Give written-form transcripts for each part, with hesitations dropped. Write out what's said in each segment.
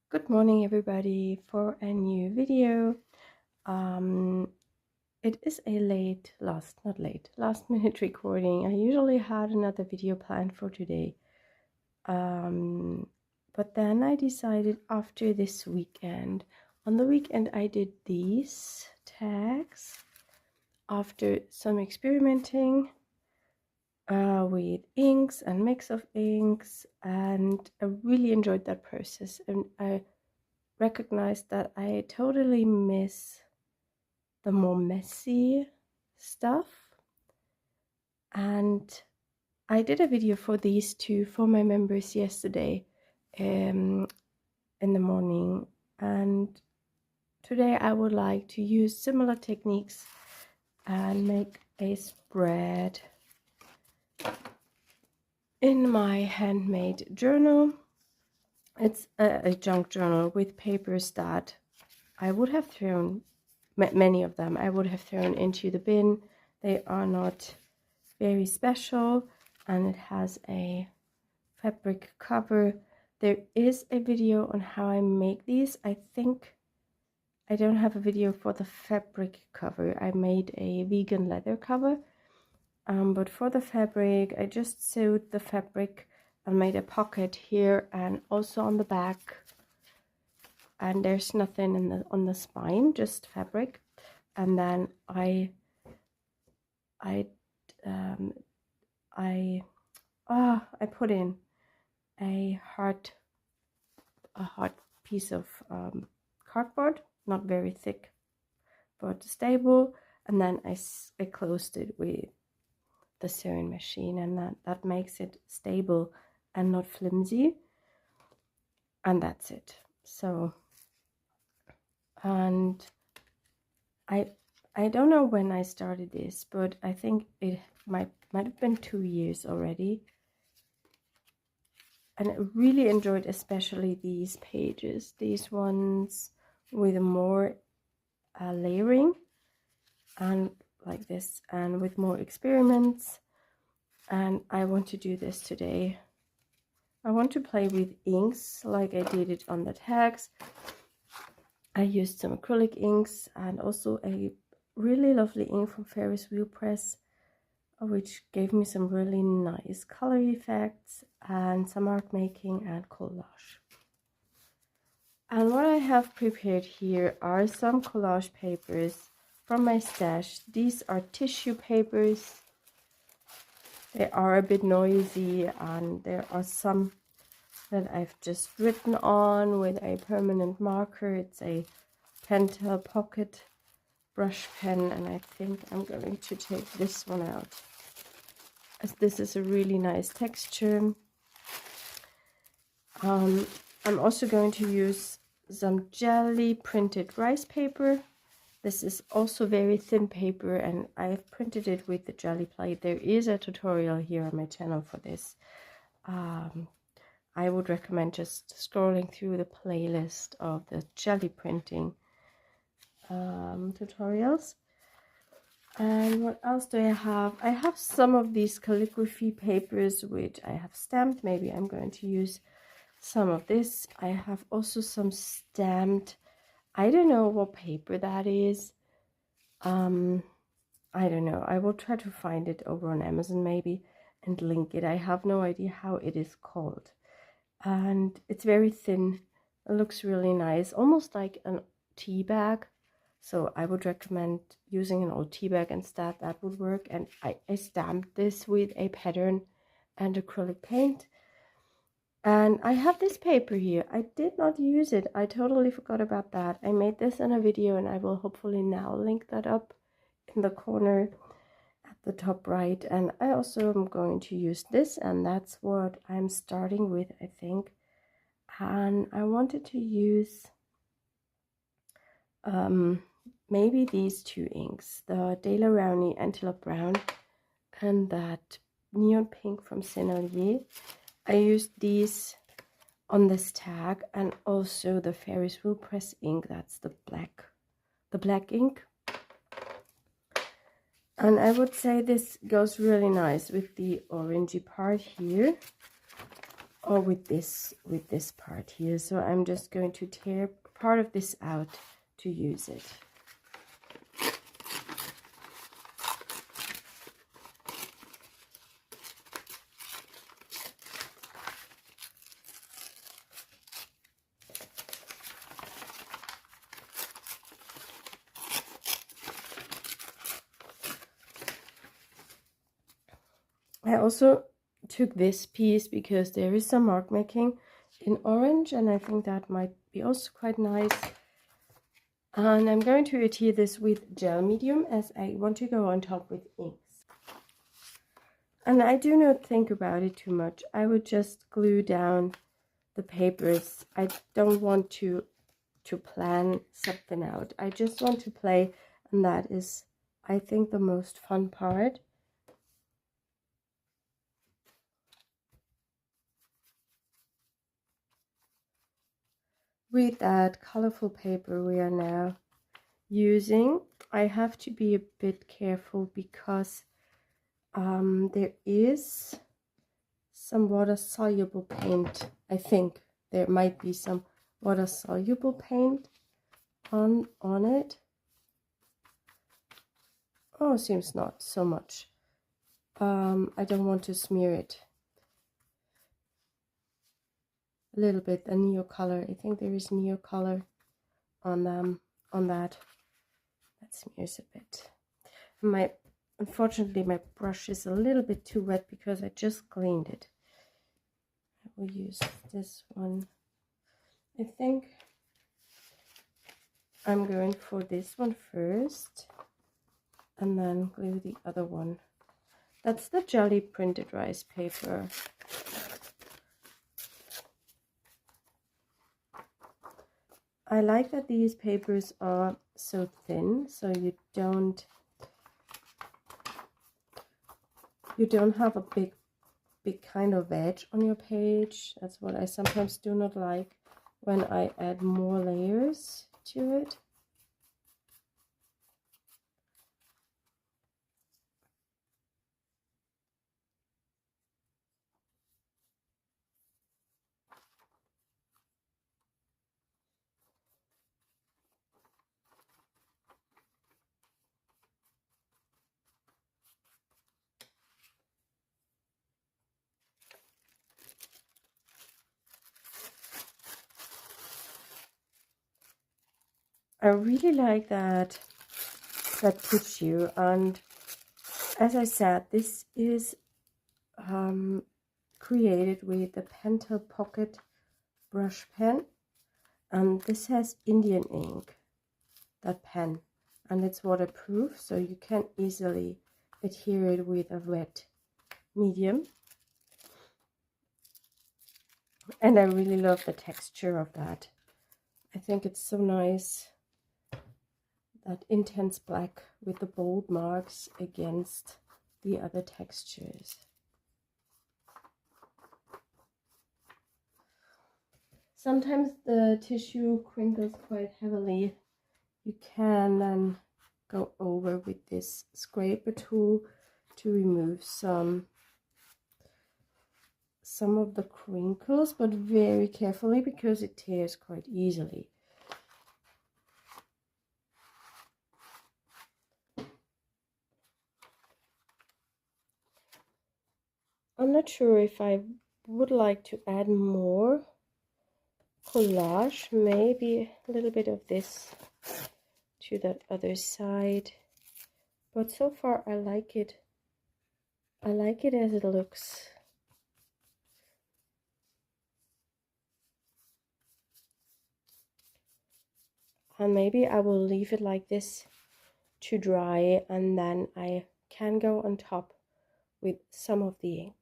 Good morning everybody for a new video. It is a last minute recording. I usually had another video planned for today, but then I decided after this weekend. On the weekend I did these tags after some experimenting with inks and mix of inks, and I really enjoyed that process, and I recognized that I totally miss the more messy stuff. And I did a video for these two for my members yesterday in the morning, and today I would like to use similar techniques and make a spread in my handmade journal. It's a junk journal with papers that I would have thrown, many of them I would have thrown into the bin. They are not very special, and it has a fabric cover. There is a video on how I make these. I think I don't have a video for the fabric cover. I made a vegan leather cover, but for the fabric I just sewed the fabric and made a pocket here and also on the back, and there's nothing on the spine, just fabric. And then I put in a hard piece of cardboard, not very thick but stable, and then I closed it with the sewing machine, and that makes it stable and not flimsy, and that's it. So, and I don't know when I started this, but I think it might have been 2 years already, and I really enjoyed especially these pages, these ones with more layering and like this, and with more experiments. And I want to do this today. I want to play with inks like I did it on the tags. I used some acrylic inks and also a really lovely ink from Ferris Wheel Press, which gave me some really nice color effects and some art making and collage. And what I have prepared here are some collage papers from my stash. These are tissue papers. They are a bit noisy, and there are some that I've just written on with a permanent marker. It's a Pentel pocket brush pen, and I think I'm going to take this one out, as this is a really nice texture. I'm also going to use some jelly printed rice paper. This is also very thin paper, and I've printed it with the jelly plate. There is a tutorial here on my channel for this. I would recommend just scrolling through the playlist of the jelly printing tutorials. And what else do I have? I have some of these calligraphy papers which I have stamped. Maybe I'm going to use some of this. I have also some stamped, I don't know what paper that is. I don't know. I will try to find it over on Amazon maybe and link it. I have no idea how it is called. And it's very thin. It looks really nice, almost like an tea bag. So I would recommend using an old tea bag instead. That would work. And I stamped this with a pattern and acrylic paint. And I have this paper here. I did not use it. I totally forgot about that. I made this in a video, and I will hopefully now link that up in the corner at the top right. And I also am going to use this, and that's what I'm starting with, I think. And I wanted to use maybe these two inks, the De La Rowney Antilope Brown and that Neon Pink from Sennelier. I used these on this tag, and also the Ferris Wheel Press ink. That's the black ink. And I would say this goes really nice with the orangey part here or with this part here. So I'm just going to tear part of this out to use it. I also took this piece because there is some mark making in orange, and I think that might be also quite nice. And I'm going to adhere this with gel medium, as I want to go on top with inks. And I do not think about it too much. I would just glue down the papers. I don't want to plan something out. I just want to play, and that is, I think, the most fun part. With that colorful paper we are now using, I have to be a bit careful because there is some water-soluble paint. I think there might be some water-soluble paint on it. Oh, seems not so much. I don't want to smear it. A little bit, a Neocolor. I think there is Neocolor on that. That smears a bit. Unfortunately, my brush is a little bit too wet because I just cleaned it. I will use this one. I think I'm going for this one first, and then glue the other one. That's the Jelly printed rice paper. I like that these papers are so thin, so you don't have a big kind of edge on your page. That's what I sometimes do not like when I add more layers to it. I really like that tissue, and as I said, this is created with the Pentel Pocket brush pen, and this has Indian ink, that pen, and it's waterproof, so you can easily adhere it with a wet medium. And I really love the texture of that. I think it's so nice, that intense black with the bold marks against the other textures. Sometimes the tissue crinkles quite heavily. You can then go over with this scraper tool to remove some of the crinkles, but very carefully because it tears quite easily. I'm not sure if I would like to add more collage, maybe a little bit of this to that other side, but so far I like it. I like it as it looks. And maybe I will leave it like this to dry, and then I can go on top with some of the inks.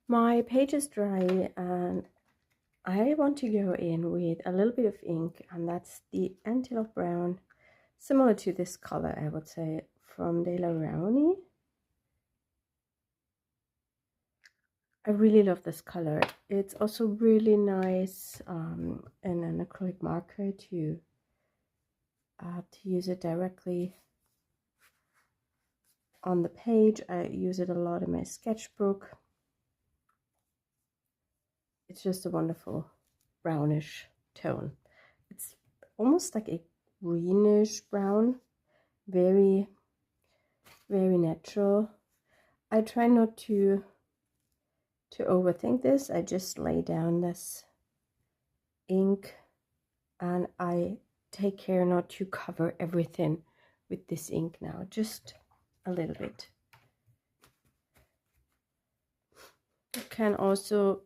My page is dry, and I want to go in with a little bit of ink, and that's the Antilope brown, similar to this color, I would say, from De La Rowney. I really love this color. It's also really nice in an acrylic marker to use it directly on the page. I use it a lot in my sketchbook. It's just a wonderful brownish tone. It's almost like a greenish brown, very, very natural. I try not to overthink this. I just lay down this ink and I take care not to cover everything with this ink now, just a little bit. You can also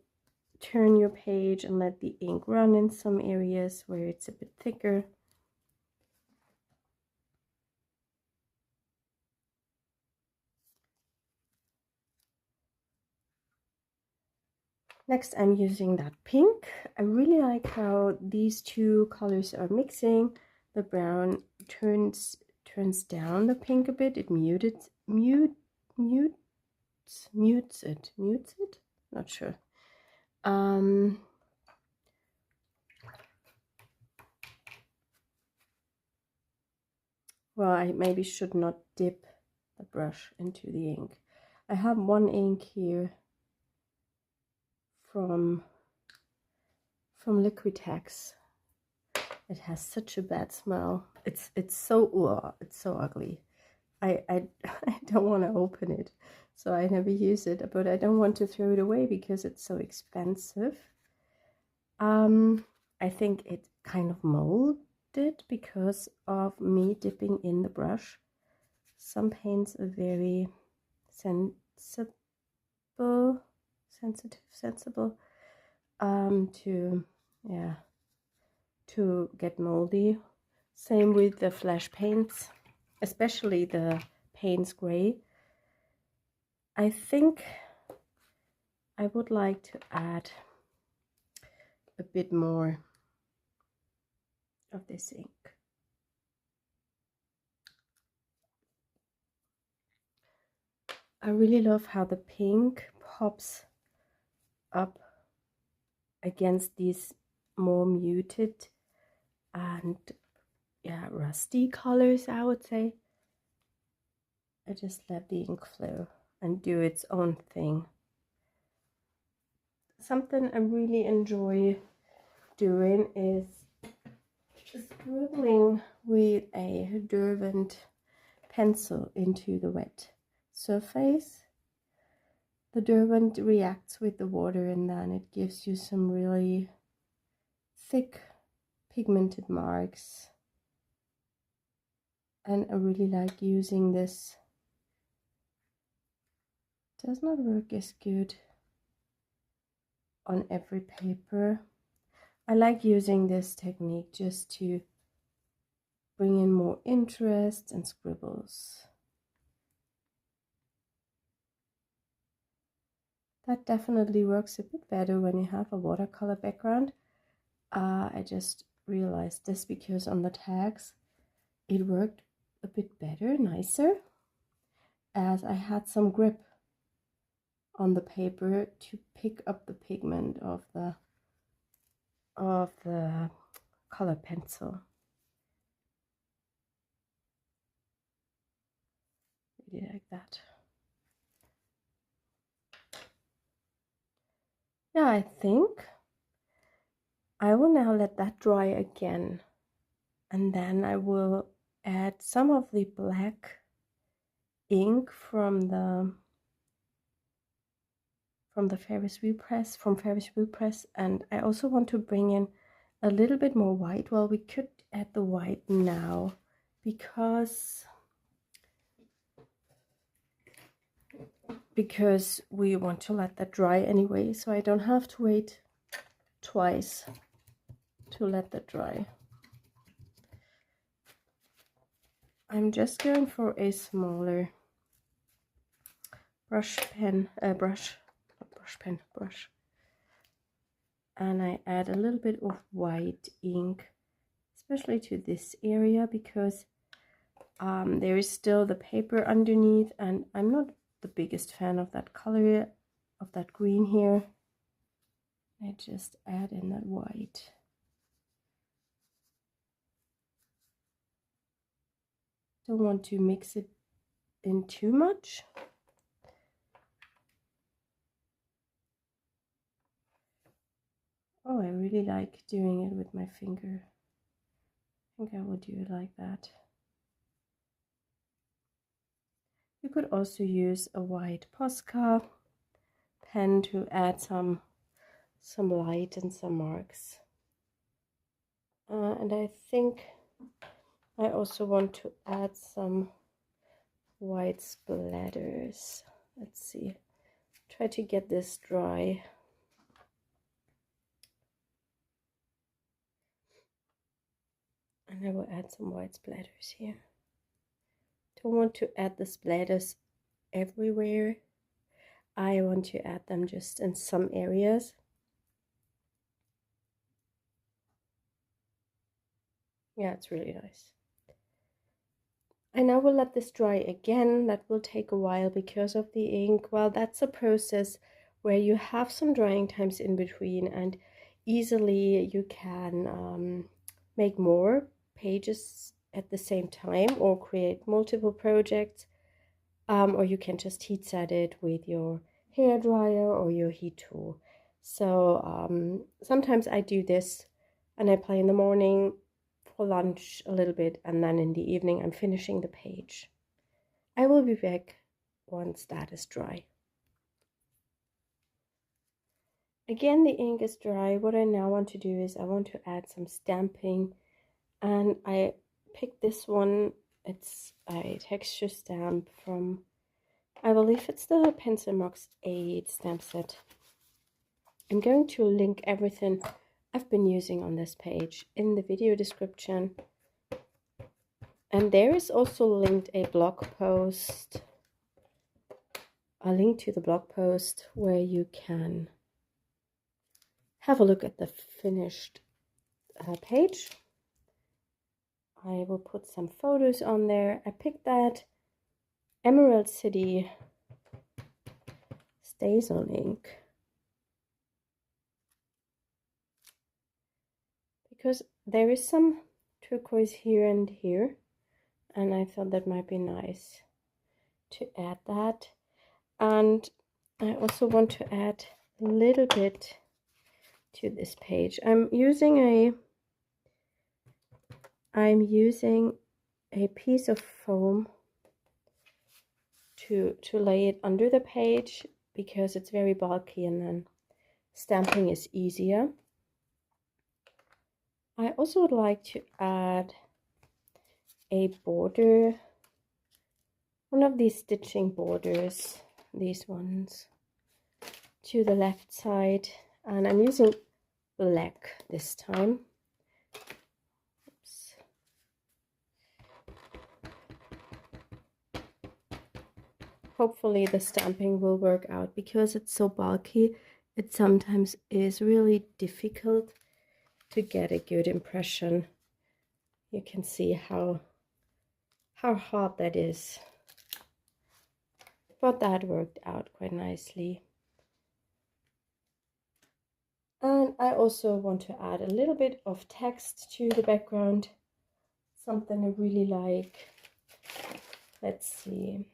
turn your page and let the ink run in some areas where it's a bit thicker. Next, I'm using that pink. I really like how these two colors are mixing. The brown turns down the pink a bit. It mutes it. Not sure. Well, I maybe should not dip the brush into the ink. I have one ink here from Liquitex. It has such a bad smell. It's so ugly. I don't want to open it, so I never use it, but I don't want to throw it away because it's so expensive. I think it kind of molded because of me dipping in the brush. Some paints are very sensible to get moldy. Same with the flash paints, especially the Payne's Gray. I think I would like to add a bit more of this ink. I really love how the pink pops up against these more muted and rusty colors, I would say. I just let the ink flow and do its own thing. Something I really enjoy doing is scribbling with a Derwent pencil into the wet surface. The Derwent reacts with the water and then it gives you some really thick pigmented marks, and I really like using this. It does not work as good on every paper. I like using this technique just to bring in more interest and scribbles. That definitely works a bit better when you have a watercolor background. I just realized this because on the tags it worked a bit better, nicer, as I had some grip on the paper to pick up the pigment of the color pencil. Really like that. Yeah, I think I will now let that dry again, and then I will add some of the black ink from Ferris wheel press, and I also want to bring in a little bit more white. Well, we could add the white now because we want to let that dry anyway, so I don't have to wait twice to let that dry. I'm just going for a smaller brush, and I add a little bit of white ink, especially to this area, because there is still the paper underneath, and I'm not the biggest fan of that color, of that green here. I just add in that white. Don't want to mix it in too much. Oh, I really like doing it with my finger. I think I will do it like that. You could also use a white Posca pen to add some light and some marks. And I think I also want to add some white splatters. Let's see. Try to get this dry. And I will add some white splatters here. Don't want to add the splatters everywhere. I want to add them just in some areas. Yeah, it's really nice. And I will let this dry again. That will take a while because of the ink. Well, that's a process where you have some drying times in between, and easily you can make more pages at the same time or create multiple projects, or you can just heat set it with your hair dryer or your heat tool. So sometimes I do this and I play in the morning for lunch a little bit, and then in the evening I'm finishing the page. I will be back once that is dry. Again, the ink is dry. What I now want to do is I want to add some stamping, and I picked this one. It's a texture stamp from, I believe it's the Pencil Marks 8 stamp set. I'm going to link everything I've been using on this page in the video description. And there is also linked a blog post, a link to the blog post where you can have a look at the finished page. I will put some photos on there. I picked that Emerald City StazOn ink because there is some turquoise here and here, and I thought that might be nice to add that. And I also want to add a little bit to this page. I'm using a piece of foam to lay it under the page because it's very bulky and then stamping is easier. I also would like to add a border, one of these stitching borders, these ones, to the left side, and I'm using black this time. Oops. Hopefully the stamping will work out because it's so bulky. It sometimes is really difficult to get a good impression. You can see how hard that is, but that worked out quite nicely. And I also want to add a little bit of text to the background, something I really like. Let's see.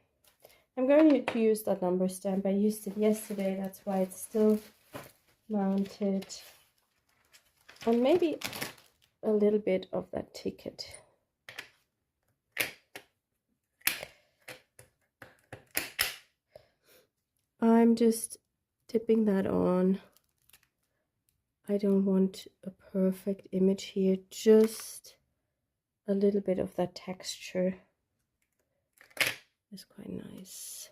I'm going to use that number stamp. I used it yesterday, that's why it's still mounted. And maybe a little bit of that ticket. I'm just tipping that on. I don't want a perfect image here, just a little bit of that texture is quite nice.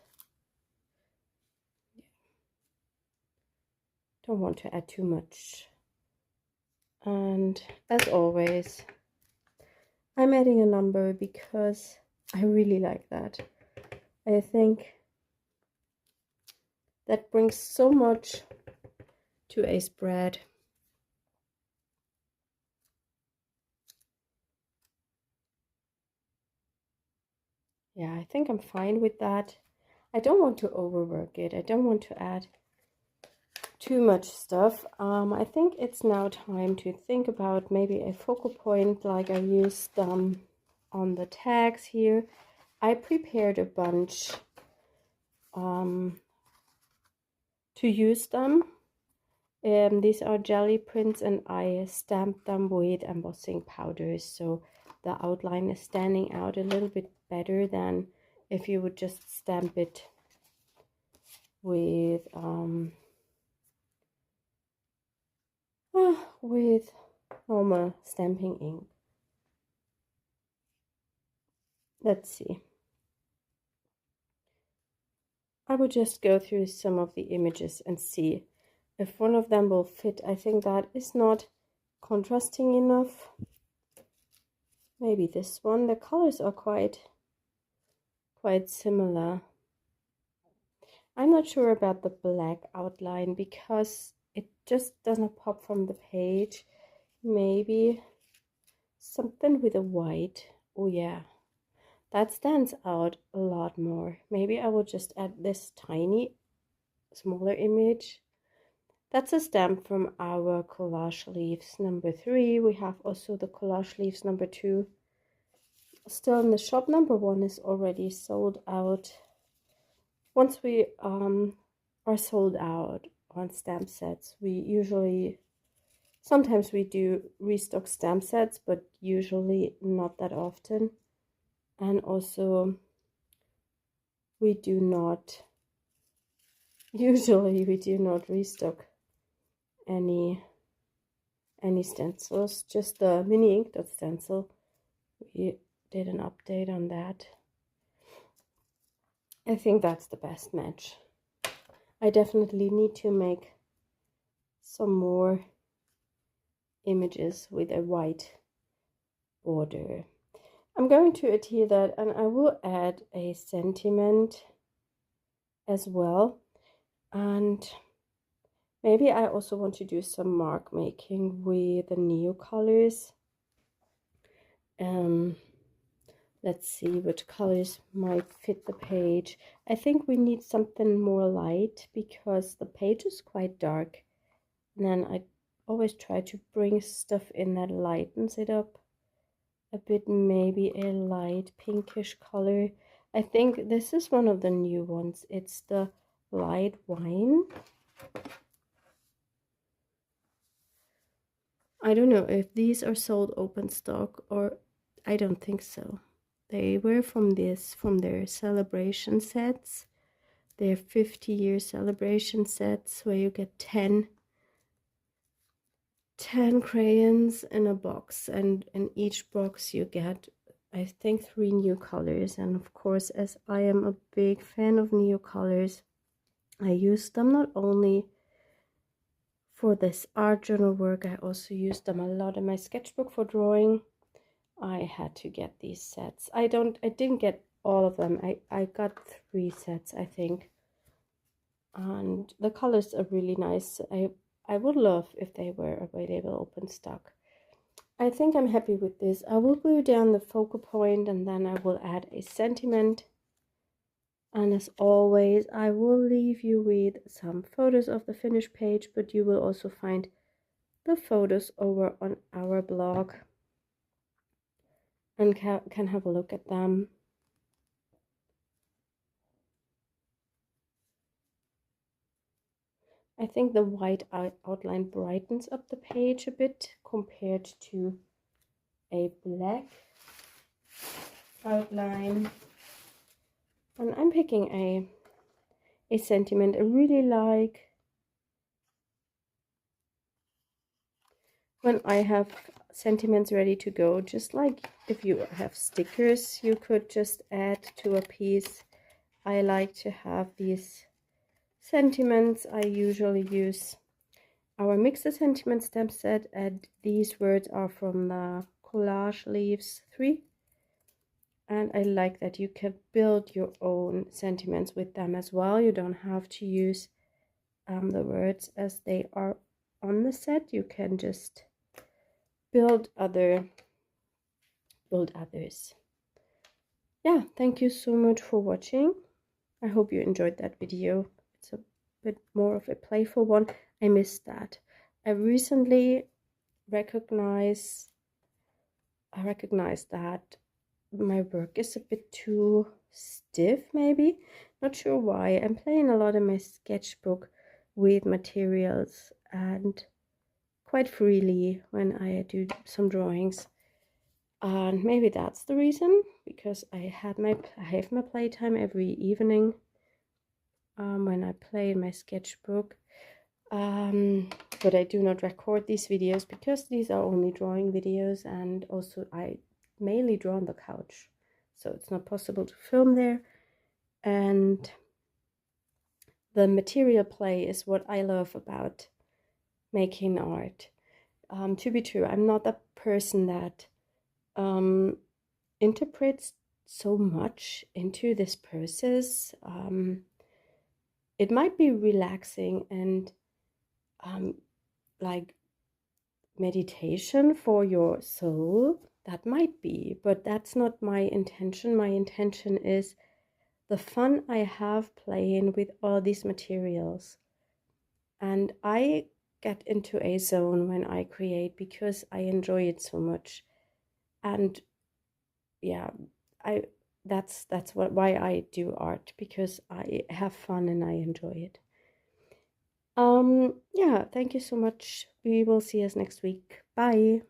Yeah. Don't want to add too much. And as always, I'm adding a number because I really like that. I think that brings so much to a spread. yeah, I think I'm fine with that. I don't want to overwork it. I don't want to add too much stuff. I think it's now time to think about maybe a focal point like I used on the tags here. I prepared a bunch to use them. These are jelly prints and I stamped them with embossing powders, so the outline is standing out a little bit better than if you would just stamp it with normal stamping ink. Let's see. I will just go through some of the images and see if one of them will fit. I think that is not contrasting enough. Maybe this one. The colors are quite similar. I'm not sure about the black outline because it just doesn't pop from the page. Maybe something with a white. Oh yeah, that stands out a lot more. Maybe I will just add this tiny, smaller image. That's a stamp from our collage leaves number 3. We have also the collage leaves number 2. Still in the shop. Number 1 is already sold out. Once we are sold out on stamp sets, we usually, sometimes we do restock stamp sets, but usually not that often. And also we do not restock any stencils, just the mini ink dot stencil. We did an update on that. I think that's the best match. I definitely need to make some more images with a white border. I'm going to adhere that, and I will add a sentiment as well. And maybe I also want to do some mark making with the Neocolors. Let's see which colors might fit the page. I think we need something more light because the page is quite dark. And then I always try to bring stuff in that lightens it up a bit, maybe a light pinkish color. I think this is one of the new ones. It's the light wine. I don't know if these are sold open stock, or I don't think so. They were from their celebration sets. Their 50-year celebration sets where you get 10 crayons in a box, and in each box you get, I think, 3 new colors. And of course, as I am a big fan of Neocolors, I use them not only for this art journal work, I also use them a lot in my sketchbook for drawing. I had to get these sets. I didn't get all of them. I got 3 sets, I think. And the colors are really nice. I would love if they were available open stock. I think I'm happy with this. I will glue down the focal point and then I will add a sentiment. And as always, I will leave you with some photos of the finished page, but you will also find the photos over on our blog and can have a look at them. I think the white outline brightens up the page a bit compared to a black outline. And I'm picking a sentiment I really like. When I have sentiments ready to go, just like if you have stickers you could just add to a piece, I like to have these sentiments. I usually use our Mix the Sentiment stamp set, and these words are from the Collage Leaves 3. And I like that you can build your own sentiments with them as well. You don't have to use the words as they are on the set. You can just build others. yeah, thank you so much for watching. I hope you enjoyed that video. It's a bit more of a playful one. I missed that. I recently recognized that my work is a bit too stiff, maybe. Not sure why. I'm playing a lot in my sketchbook with materials and quite freely when I do some drawings. And maybe that's the reason, because I have my playtime every evening when I play in my sketchbook. But I do not record these videos because these are only drawing videos, and also I mainly draw on the couch, so it's not possible to film there. And the material play is what I love about making art. To be true, I'm not a person that interprets so much into this process. It might be relaxing and like meditation for your soul. That might be, but that's not my intention. My intention is the fun I have playing with all these materials. And I get into a zone when I create because I enjoy it so much. And yeah, I that's why I do art, because I have fun and I enjoy it. Yeah, thank you so much. We will see us next week. Bye.